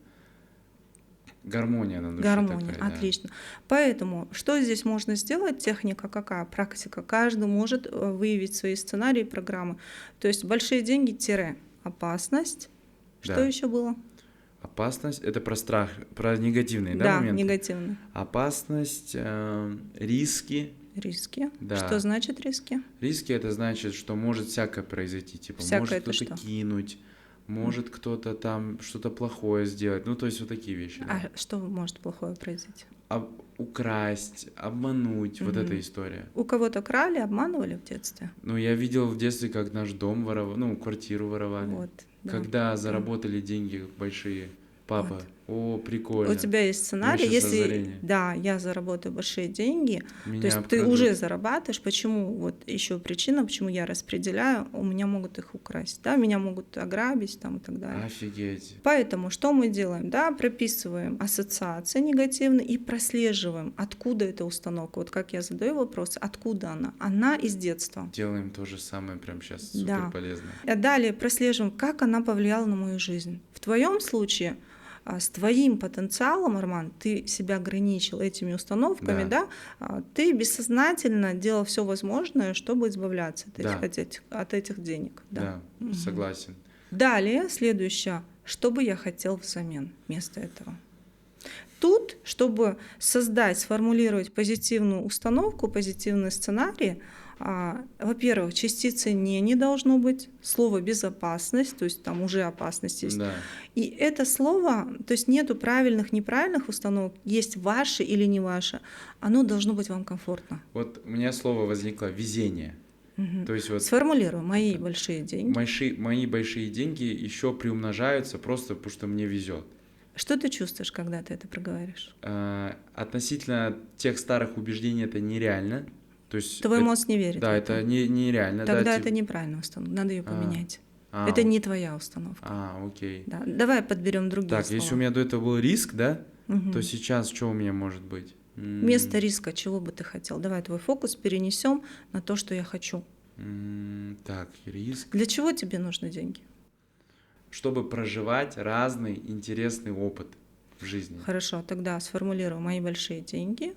Гармония на душе Гармония, такая, да. отлично. Поэтому что здесь можно сделать? Техника какая? Практика. Каждый может выявить свои сценарии, программы. То есть большие деньги тире опасность. Что Да. еще было? Опасность — это про страх, про негативные, да, Да, моменты? негативно. Опасность, риски. Риски. Да. Что значит риски? Риски — это значит, что может всякое произойти. Типа, Всякое может это кто-то что? кинуть, может кто-то там что-то плохое сделать. Ну, то есть вот такие вещи. Да. А что может плохое произойти? Украсть, обмануть, вот Мгм. эта история. У кого-то крали, обманывали в детстве? Ну, я видел в детстве, как наш дом воровали, ну, квартиру воровали. Вот. Да. Когда заработали деньги большие, папа, о, прикольно. У тебя есть сценарий, щас если озарение. да, я заработаю большие деньги, Меня то есть ты обкрадут. уже зарабатываешь. Почему? Вот еще причина, почему я распределяю, у меня могут их украсть, да, меня могут ограбить там и так далее. Офигеть. Поэтому что мы делаем? Да, прописываем ассоциации негативные и прослеживаем, откуда эта установка. Вот как я задаю вопрос, откуда она? Она из детства. Делаем то же самое прямо сейчас, Да. супер полезно. А далее прослеживаем, как она повлияла на мою жизнь. В твоем случае с твоим потенциалом, Арман, ты себя ограничил этими установками, да? Ты бессознательно делал все возможное, чтобы избавляться от этих денег. Да, Мгм. согласен. Далее, следующее, что бы я хотел взамен вместо этого? Тут, чтобы создать, сформулировать позитивную установку, позитивный сценарий, во-первых, частицы не должно быть, слово безопасность, то есть там уже опасность есть. Да. И это слово, то есть нету правильных, неправильных установок, есть ваши или не ваши, оно должно быть вам комфортно. Вот у меня слово возникло везение. Мгм. То есть вот Сформулирую мои большие деньги. мои большие деньги еще приумножаются просто потому, что мне везет. Что ты чувствуешь, когда ты это проговариваешь? Относительно тех старых убеждений это нереально. То есть Твой мозг не верит. да, в это нереально. Тогда да, это неправильная установка, надо ее поменять. а, Это не твоя установка. окей. Да. Давай подберем другие Так, слова. если у меня до этого был риск, да, Мгм. то сейчас что у меня может быть? Вместо риска чего бы ты хотел? Давай твой фокус перенесем на то, что я хочу. Так, риск. Для чего тебе нужны деньги? Чтобы проживать разный интересный опыт в жизни. Хорошо, тогда сформулирую мои большие деньги.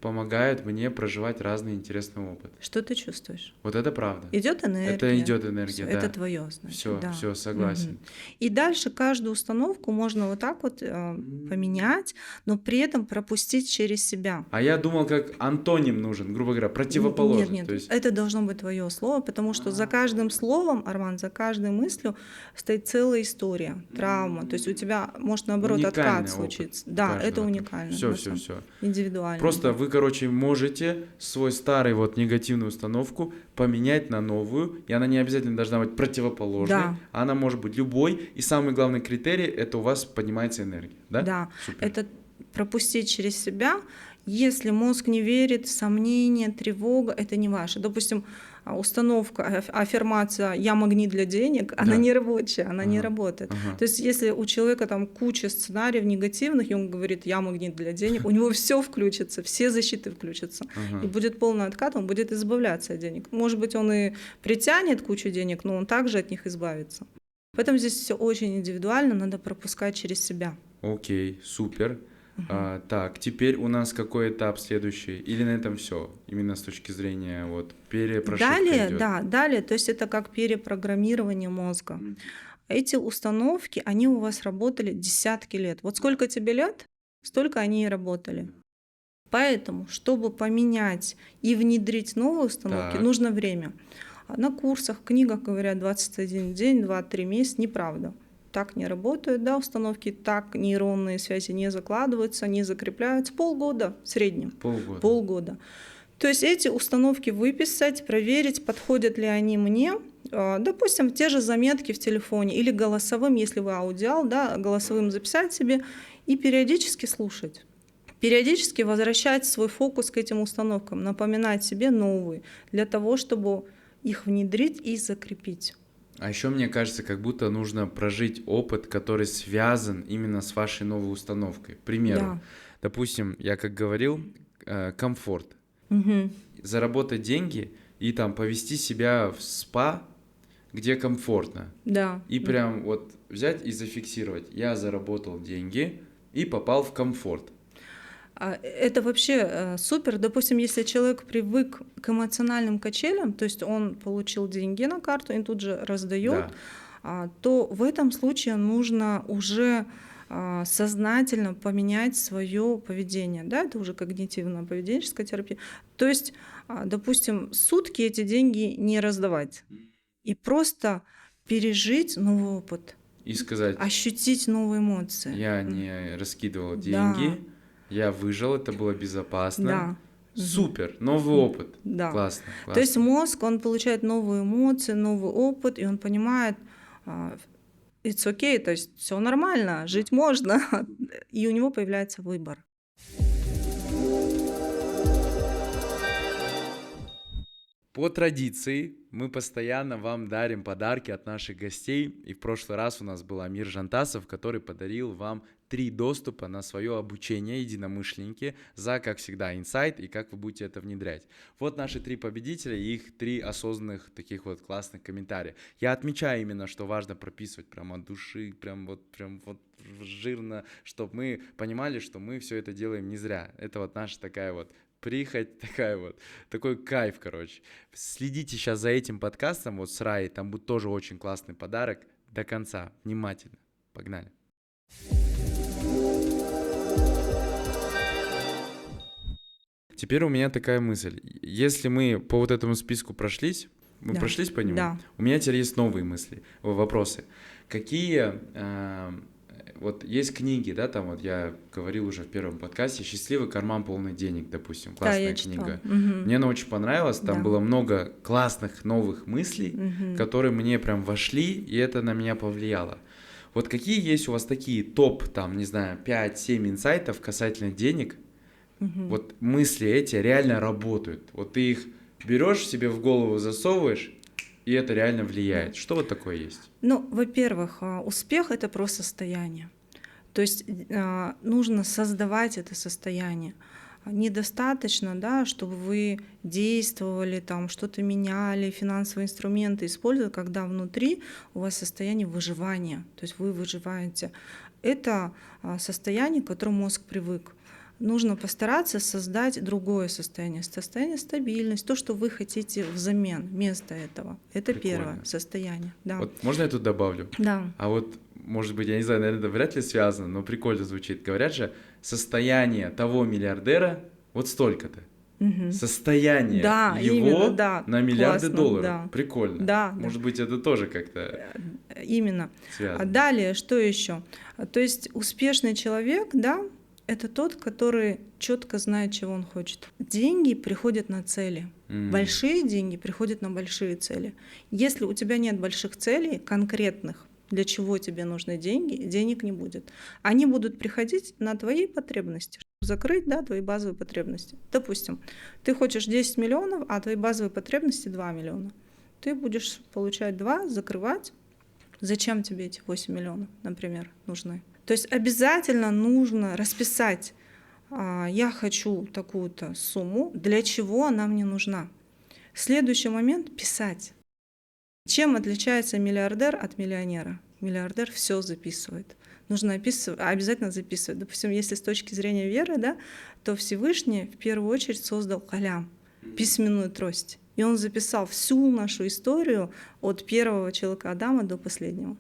Помогают мне проживать разный интересный опыт. Что ты чувствуешь? Вот это правда. Идет энергия. Это идет энергия, Всё, да. Это твое, значит. Все, да. все, согласен. Мгм. И дальше каждую установку можно вот так вот поменять, но при этом пропустить через себя. А я думал, как антоним нужен, грубо говоря, противоположный. Нет, То есть, это должно быть твое слово, потому что за каждым словом, Арман, за каждой мыслью стоит целая история, травма. То есть у тебя может наоборот уникальный откат опыт случиться. у Да, каждого. это уникально. Все, на все, самом- все. Индивидуально. Просто вы, короче, можете свой старый вот негативную установку поменять на новую, и она не обязательно должна быть противоположной, Да. она может быть любой, и самый главный критерий — это у вас поднимается энергия, да? Да, Супер. это пропустить через себя. Если мозг не верит, сомнения, тревога, это не ваше. Допустим, установка, аффирмация «я магнит для денег», она Да. не рабочая, она не Ага, работает. ага. То есть если у человека там куча сценариев негативных, и он говорит «я магнит для денег», у него все включится, все защиты включатся. Ага. И будет полный откат, он будет избавляться от денег. Может быть, он и притянет кучу денег, но он также от них избавится. Поэтому здесь все очень индивидуально, надо пропускать через себя. Окей, супер. Так, теперь у нас какой этап следующий? Или на этом все? Именно с точки зрения вот перепрошивка Далее, идет? да, далее, то есть это как перепрограммирование мозга. Эти установки, они у вас работали десятки лет. Вот сколько тебе лет, столько они и работали. Поэтому, чтобы поменять и внедрить новые установки, Так. нужно время. На курсах, в книгах говорят 21 день, 2-3 месяца, неправда. Так не работают, да, установки, так нейронные связи не закладываются, не закрепляются. Полгода в среднем. Полгода. То есть эти установки выписать, проверить, подходят ли они мне. Допустим, те же заметки в телефоне или голосовым, если вы аудиал, да, голосовым записать себе и периодически слушать. Периодически возвращать свой фокус к этим установкам, напоминать себе новые, для того, чтобы их внедрить и закрепить. А еще мне кажется, как будто нужно прожить опыт, который связан именно с вашей новой установкой. К примеру, Да. допустим, я как говорил, комфорт. Мгм. Заработать деньги и там повести себя в спа, где комфортно. Да. И прям вот взять и зафиксировать. Я заработал деньги и попал в комфорт. Это вообще супер. Допустим, если человек привык к эмоциональным качелям, то есть он получил деньги на карту и тут же раздает, Да. то в этом случае нужно уже сознательно поменять свое поведение. Да? Это уже когнитивно-поведенческая терапия. То есть, допустим, сутки эти деньги не раздавать и просто пережить новый опыт, И сказать, ощутить новые эмоции. я не раскидывал Да. деньги, я выжил, это было безопасно. Да. Супер, новый опыт. Да. Классно, То есть классно. мозг, он получает новые эмоции, новый опыт, и он понимает, it's okay, то есть все нормально, жить можно, и у него появляется выбор. По традиции мы постоянно вам дарим подарки от наших гостей. И в прошлый раз у нас был Амир Жантасов, который подарил вам 3 доступа на свое обучение единомышленники за, как всегда, инсайт и как вы будете это внедрять. Вот наши 3 победителя и их 3 осознанных таких вот классных комментария. Я отмечаю именно, что важно прописывать прямо от души, прям вот жирно, чтобы мы понимали, что мы все это делаем не зря. Это вот наша такая вот прихоть, такой кайф, короче. Следите сейчас за этим подкастом, вот с Раей, там будет тоже очень классный подарок. До конца, внимательно. Погнали. Теперь у меня такая мысль. Если мы по вот этому списку прошлись, мы Да. прошлись по нему, Да. у меня теперь есть новые мысли, вопросы. Какие... Вот есть книги, да, там вот я говорил уже в первом подкасте, «Счастливый карман полный денег», допустим, Да, классная я книга. читала. Мгм. Мне она очень понравилась, там Да. было много классных новых мыслей, Мгм. которые мне прям вошли, и это на меня повлияло. Вот какие есть у вас такие топ, там, не знаю, 5-7 инсайтов касательно денег? Мгм. Вот мысли эти реально работают. Вот ты их берешь себе в голову, засовываешь, и это реально влияет. Что вот такое есть? Ну, во-первых, успех — это про состояние. То есть нужно создавать это состояние. Недостаточно, да, чтобы вы действовали, там, что-то меняли, финансовые инструменты использовали, когда внутри у вас состояние выживания, то есть вы выживаете. Это состояние, к которому мозг привык. Нужно постараться создать другое состояние стабильности, то, что вы хотите взамен, вместо этого. Это Прикольно. первое состояние. Да. Вот можно я тут добавлю? Да. А вот, может быть, я не знаю, наверное, это вряд ли связано, но прикольно звучит. Говорят же, состояние того миллиардера вот столько-то. Мгм. Состояние Да, его именно, да. на миллиарды Классно, долларов. да. Прикольно. Да, да. Может быть, это тоже как-то Именно. связано. Далее, что еще? То есть успешный человек, да, это тот, который четко знает, чего он хочет. Деньги приходят на цели. Большие деньги приходят на большие цели. Если у тебя нет больших целей, конкретных, для чего тебе нужны деньги, денег не будет. Они будут приходить на твои потребности, чтобы закрыть, да, твои базовые потребности. Допустим, ты хочешь 10 миллионов, а твои базовые потребности 2 миллиона. Ты будешь получать 2, закрывать. Зачем тебе эти 8 миллионов, например, нужны? То есть обязательно нужно расписать, я хочу такую-то сумму, для чего она мне нужна. Следующий момент — писать. Чем отличается миллиардер от миллионера? Миллиардер все записывает. Нужно обязательно записывать. Допустим, если с точки зрения веры, да, то Всевышний в первую очередь создал калям, письменную трость. И он записал всю нашу историю от первого человека Адама до последнего.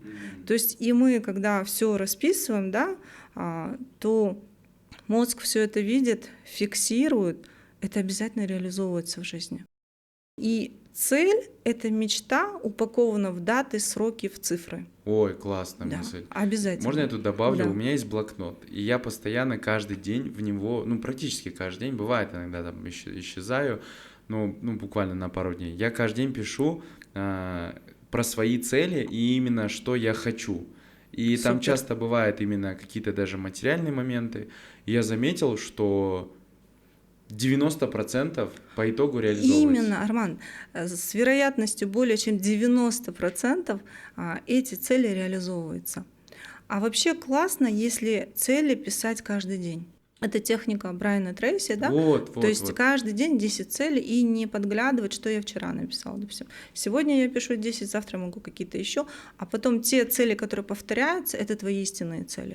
То есть и мы, когда все расписываем, да, то мозг все это видит, фиксирует, это обязательно реализовывается в жизни. И цель — это мечта, упакована в даты, сроки, в цифры. Ой, классная Да, мысль. обязательно. Можно я тут добавлю? Да. У меня есть блокнот, и я постоянно каждый день в него, ну, практически каждый день, бывает иногда там исчезаю, ну, буквально на пару дней. Я каждый день пишу про свои цели и именно что я хочу. И там Супер. часто бывают именно какие-то даже материальные моменты. И я заметил, что 90% по итогу реализовывается. Именно, Арман, с вероятностью более чем 90% эти цели реализовываются. А вообще классно, если цели писать каждый день. Это техника Брайана Трейси, да? Вот, То есть вот. каждый день 10 целей и не подглядывать, что я вчера написала. Допустим, сегодня я пишу 10, завтра могу какие-то еще, а потом те цели, которые повторяются, это твои истинные цели.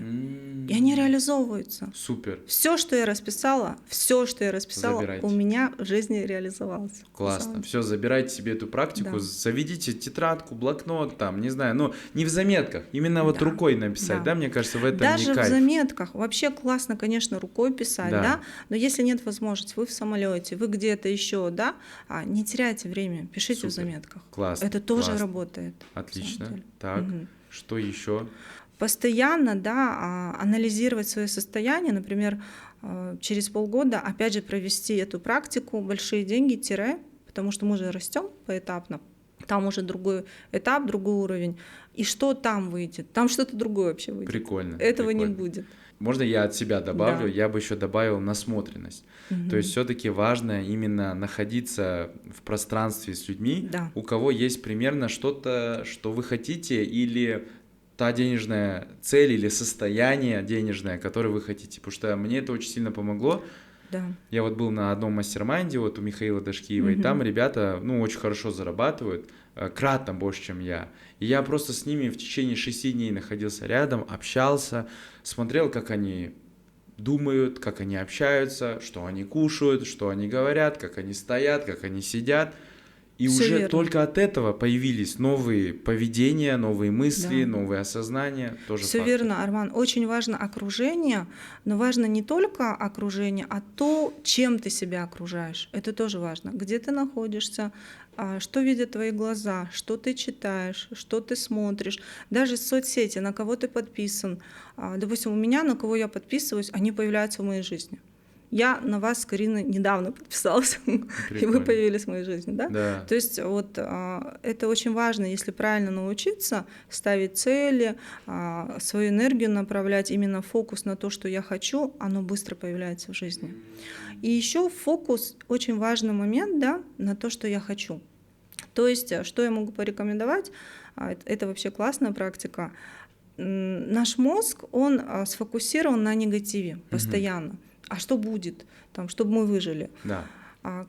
И они реализовываются. Супер. Все, что я расписала, Забирайте. у меня в жизни реализовалось. Классно. Все, забирайте себе эту практику, Да. заведите тетрадку, блокнот, там, не знаю, ну, не в заметках, именно вот Да. рукой написать, Да. да, мне кажется, в этом Даже не в кайф. заметках вообще классно, конечно, рукой писать, Да. да, но если нет возможности, вы в самолете, вы где-то еще, да, не теряйте время, пишите Супер. в заметках. Классно. Это тоже классно. работает. на самом Отлично. деле. Так, Мгм. что еще? Постоянно, да, анализировать свое состояние, например, через полгода, опять же, провести эту практику «Большие деньги», потому что мы же растем поэтапно, там уже другой этап, другой уровень, и что там выйдет? Там что-то другое вообще выйдет. Прикольно. Этого не прикольно. будет. Можно я от себя добавлю? Да. Я бы еще добавил насмотренность. То есть все-таки важно именно находиться в пространстве с людьми, Да. у кого есть примерно что-то, что вы хотите, или та денежная цель или состояние денежное, которое вы хотите. Потому что мне это очень сильно помогло. Да. Я вот был на одном мастер-майнде вот у Михаила Дашкиева, и там ребята, ну, очень хорошо зарабатывают, кратно больше, чем я. И я просто с ними в течение 6 дней находился рядом, общался, смотрел, как они думают, как они общаются, что они кушают, что они говорят, как они стоят, как они сидят. И Всё уже верно. только от этого появились новые поведения, новые мысли, Да. новые осознания. Тоже Все факт. верно, Арман. Очень важно окружение, но важно не только окружение, а то, чем ты себя окружаешь. Это тоже важно. Где ты находишься, что видят твои глаза, что ты читаешь, что ты смотришь. Даже соцсети, на кого ты подписан. Допустим, у меня, на кого я подписываюсь, они появляются в моей жизни. Я на вас, Карина, недавно подписалась, и вы Прикольно. появились в моей жизни, да? Да. То есть вот это очень важно, если правильно научиться ставить цели, свою энергию направлять, именно фокус на то, что я хочу, оно быстро появляется в жизни. И еще фокус, очень важный момент, да, на то, что я хочу. То есть, что я могу порекомендовать, это вообще классная практика. Наш мозг, он сфокусирован на негативе постоянно. А что будет, там, чтобы мы выжили? Да.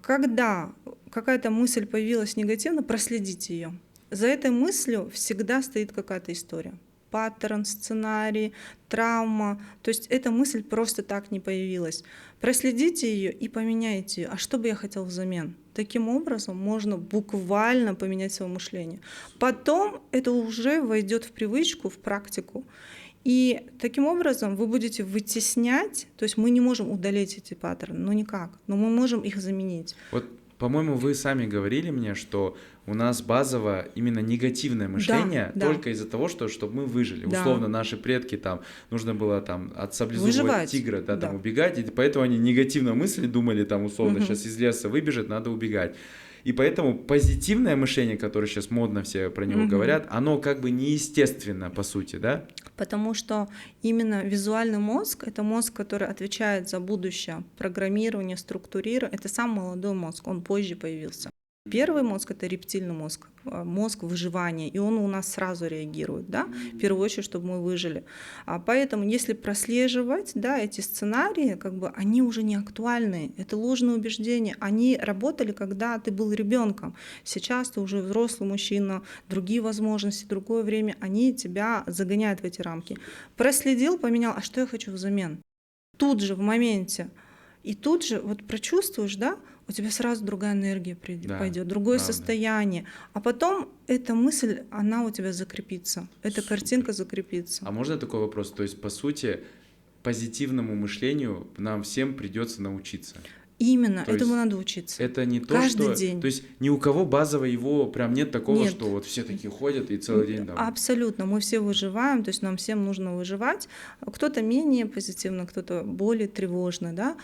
Когда какая-то мысль появилась негативно, проследите ее. За этой мыслью всегда стоит какая-то история. Паттерн, сценарий, травма. То есть эта мысль просто так не появилась. Проследите ее и поменяйте ее. А что бы я хотел взамен? Таким образом можно буквально поменять свое мышление. Потом это уже войдет в привычку, в практику. И таким образом вы будете вытеснять, то есть мы не можем удалить эти паттерны, ну никак, но мы можем их заменить. Вот, по-моему, вы сами говорили мне, что у нас базово именно негативное мышление Да. только из-за того, что чтобы мы выжили. Да. Условно, наши предки там нужно было там от саблезубого Выживать. тигра там Да. убегать, и поэтому они негативно мысли, думали там условно, сейчас из леса выбежит, надо убегать. И поэтому позитивное мышление, которое сейчас модно все про него говорят, оно как бы неестественно по сути, да? Потому что именно визуальный мозг — это мозг, который отвечает за будущее, программирование, структурирование. Это сам молодой мозг, он позже появился. Первый мозг — это рептильный мозг, мозг выживания, и он у нас сразу реагирует, да, в первую очередь, чтобы мы выжили. Поэтому, если прослеживать, да, эти сценарии, как бы они уже не актуальны, это ложные убеждения, они работали, когда ты был ребенком. Сейчас ты уже взрослый мужчина, другие возможности, другое время, они тебя загоняют в эти рамки. Проследил, поменял, а что я хочу взамен? Тут же, в моменте. И тут же вот прочувствуешь, да, у тебя сразу другая энергия Да, пойдет, другое правда. состояние. А потом эта мысль, она у тебя закрепится, эта картинка закрепится. А можно такой вопрос? То есть, по сути, позитивному мышлению нам всем придется научиться. Именно, То этому есть надо учиться. это не то, Каждый что... день. То есть ни у кого базово его прям нет такого, Нет. что вот все такие ходят и целый день там... Абсолютно, мы все выживаем, то есть нам всем нужно выживать. Кто-то менее позитивно, кто-то более тревожно, да,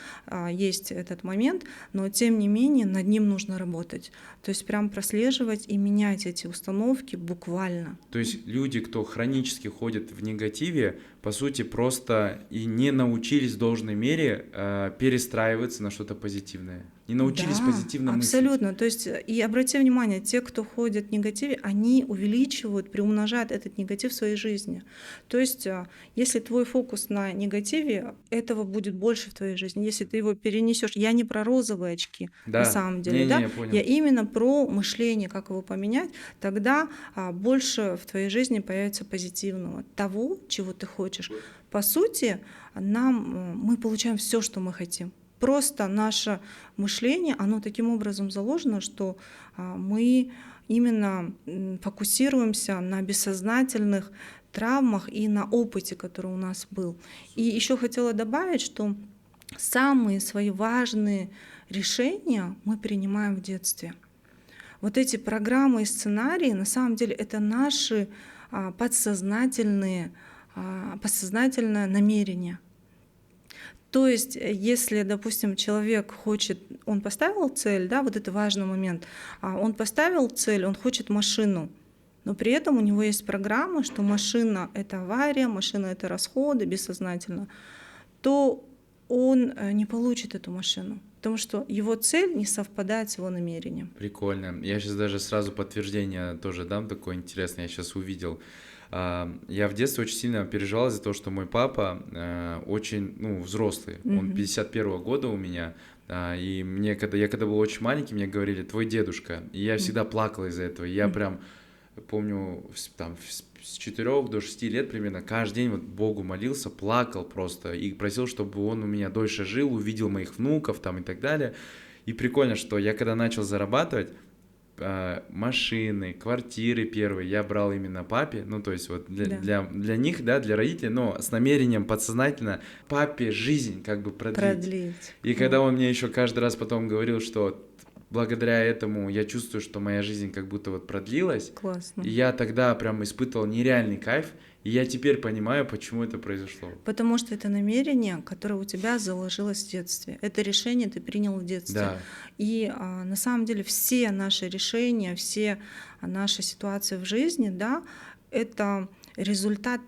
есть этот момент, но тем не менее над ним нужно работать. То есть прям прослеживать и менять эти установки буквально. То есть люди, кто хронически ходит в негативе, по сути, просто и не научились в должной мере перестраиваться на что-то позитивное. Не научились Да, позитивно мыслить. абсолютно. То есть, и обрати внимание, те, кто ходит в негативе, они увеличивают, приумножают этот негатив в своей жизни. То есть, если твой фокус на негативе, этого будет больше в твоей жизни. Если ты его перенесешь, я не про розовые очки, на Да, самом деле, не-не, да, я понял. я именно про мышление, как его поменять, тогда больше в твоей жизни появится позитивного, того, чего ты хочешь. По сути, мы получаем все, что мы хотим. Просто наше мышление, оно таким образом заложено, что мы именно фокусируемся на бессознательных травмах и на опыте, который у нас был. И еще хотела добавить, что самые свои важные решения мы принимаем в детстве. Вот эти программы и сценарии, на самом деле, это наши подсознательное намерение. То есть, если, допустим, человек хочет, он поставил цель, да, вот это важный момент, он поставил цель, он хочет машину, но при этом у него есть программа, что машина — это авария, машина — это расходы бессознательно, то он не получит эту машину, потому что его цель не совпадает с его намерением. Прикольно. Я сейчас даже сразу подтверждение тоже дам такое интересное, я сейчас увидел. Я в детстве очень сильно переживал из-за того, что мой папа очень, взрослый, он 51-го года у меня, и я когда был очень маленький, мне говорили: твой дедушка, и я всегда плакал из-за этого, и я прям помню, там, с 4 до 6 лет примерно каждый день вот Богу молился, плакал просто и просил, чтобы он у меня дольше жил, увидел моих внуков там и так далее. И прикольно, что я когда начал зарабатывать, машины, квартиры первые я брал именно папе, то есть вот для них, да, для родителей, но с намерением подсознательно папе жизнь как бы продлить. И когда он мне еще каждый раз потом говорил, что благодаря этому я чувствую, что моя жизнь как будто вот продлилась. Классно. И я тогда прям испытывал нереальный кайф, и я теперь понимаю, почему это произошло. Потому что это намерение, которое у тебя заложилось в детстве. Это решение ты принял в детстве. Да. И на самом деле все наши решения, все наши ситуации в жизни, да, это результат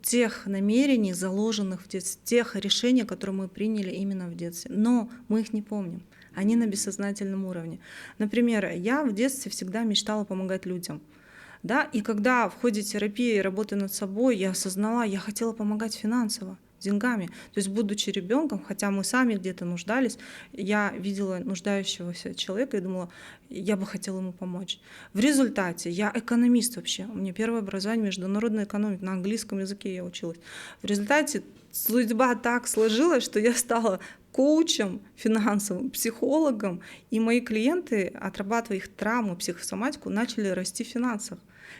тех намерений, заложенных в детстве, тех решений, которые мы приняли именно в детстве. Но мы их не помним. Они на бессознательном уровне. Например, я в детстве всегда мечтала помогать людям. Да? И когда в ходе терапии и работы над собой я осознала, я хотела помогать финансово, деньгами. То есть, будучи ребенком, хотя мы сами где-то нуждались, я видела нуждающегося человека и думала, я бы хотела ему помочь. В результате я экономист вообще. У меня первое образование международная экономика, на английском языке я училась. В результате судьба так сложилась, что я стала коучем финансовым, психологом, и мои клиенты, отрабатывая их травму, психосоматику, начали расти в финансах.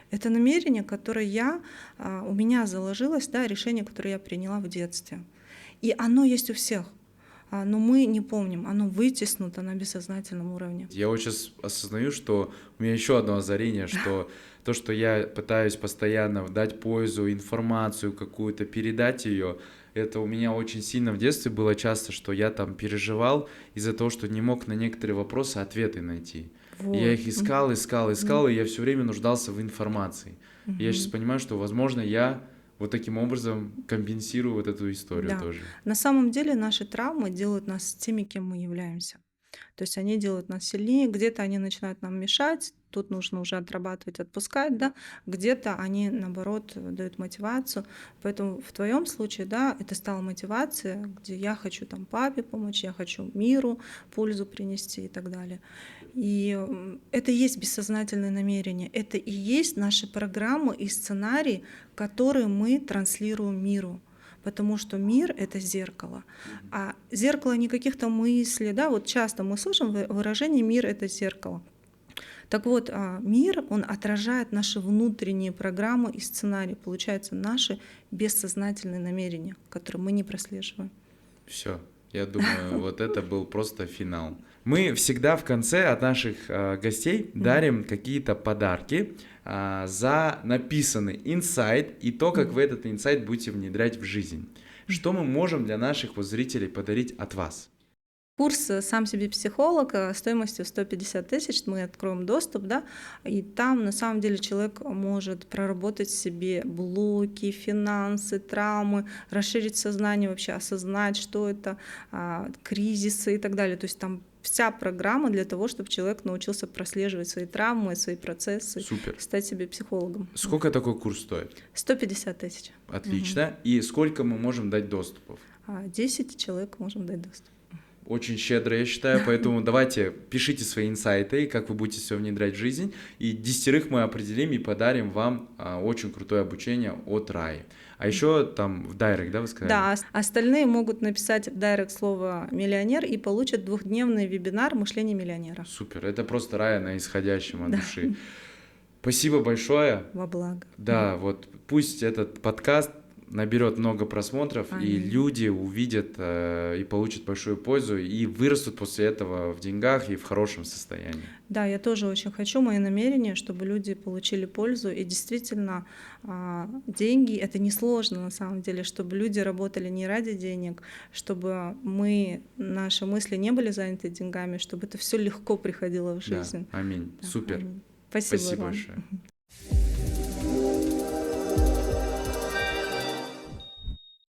Это намерение, которое у меня заложилось, да, решение, которое я приняла в детстве. И оно есть у всех, но мы не помним, оно вытеснуто на бессознательном уровне. Я вот сейчас осознаю, что у меня еще одно озарение, что то, что я пытаюсь постоянно дать пользу, информацию какую-то, передать ее, это у меня очень сильно в детстве было часто, что я там переживал из-за того, что не мог на некоторые вопросы ответы найти. Вот. Я их искал, и я все время нуждался в информации. И я сейчас понимаю, что, возможно, я вот таким образом компенсирую вот эту историю тоже. На самом деле наши травмы делают нас теми, кем мы являемся. То есть они делают нас сильнее, где-то они начинают нам мешать, тут нужно уже отрабатывать, отпускать, да, где-то они, наоборот, дают мотивацию. Поэтому в твоем случае, да, это стала мотивация, где я хочу там папе помочь, я хочу миру пользу принести и так далее. И это и есть бессознательное намерение, это и есть наши программы и сценарии, которые мы транслируем миру. Потому что мир — это зеркало. А зеркало не каких-то мыслей. Да? Вот часто мы слышим выражение «мир — это зеркало». Так вот, мир, он отражает наши внутренние программы и сценарии. Получается, наши бессознательные намерения, которые мы не прослеживаем. Все. Я думаю, вот это был просто финал. Мы всегда в конце от наших гостей дарим какие-то подарки за написанный инсайт и то, как вы этот инсайт будете внедрять в жизнь. Что мы можем для наших вот зрителей подарить от вас? Курс «Сам себе психолог» стоимостью 150 тысяч, мы откроем доступ, да, и там на самом деле человек может проработать в себе блоки, финансы, травмы, расширить сознание, вообще осознать, что это кризисы и так далее. То есть там вся программа для того, чтобы человек научился прослеживать свои травмы, свои процессы, Супер. стать себе психологом. Сколько такой курс стоит? 150 тысяч. Отлично. И сколько мы можем дать доступов? 10 человек можем дать доступ. Очень щедро, я считаю, поэтому давайте пишите свои инсайты, как вы будете все внедрять в жизнь, и 10 мы определим и подарим вам очень крутое обучение от Раи. А еще там в дайрект, да, вы сказали? Да, остальные могут написать в дайрект слово «миллионер» и получат 2-дневный вебинар «Мышление миллионера». Супер, это просто Рая на исходящем от души. Спасибо большое. Во благо. Да, вот пусть этот подкаст наберет много просмотров, и люди увидят и получат большую пользу, и вырастут после этого в деньгах и в хорошем состоянии. Да, я тоже очень хочу, мои намерения, чтобы люди получили пользу, и действительно деньги — это несложно на самом деле, чтобы люди работали не ради денег, чтобы наши мысли не были заняты деньгами, чтобы это все легко приходило в жизнь. Да, аминь. Да, Супер. аминь. Спасибо вам. Большое.